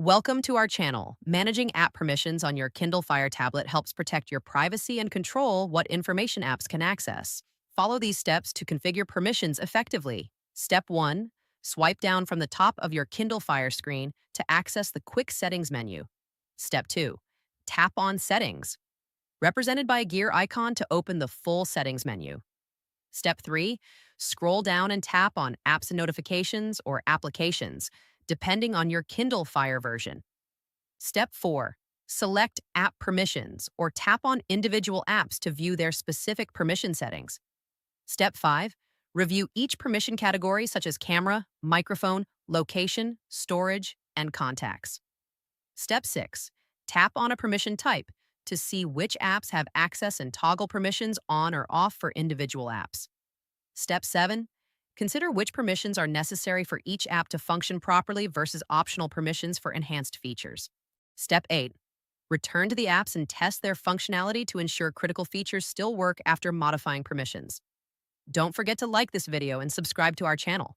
Welcome to our channel. Managing app permissions on your Kindle Fire tablet helps protect your privacy and control what information apps can access. Follow these steps to configure permissions effectively. Step 1. Swipe down from the top of your Kindle Fire screen to access the Quick Settings menu. Step 2. Tap on Settings, represented by a gear icon to open the full Settings menu. Step 3. Scroll down and tap on Apps and Notifications or Applications, depending on your Kindle Fire version. Step 4. Select App Permissions or tap on individual apps to view their specific permission settings. Step 5. Review each permission category such as camera, microphone, location, storage, and contacts. Step 6. Tap on a permission type to see which apps have access and toggle permissions on or off for individual apps. Step 7. Consider which permissions are necessary for each app to function properly versus optional permissions for enhanced features. Step 8. Return to the apps and test their functionality to ensure critical features still work after modifying permissions. Don't forget to like this video and subscribe to our channel.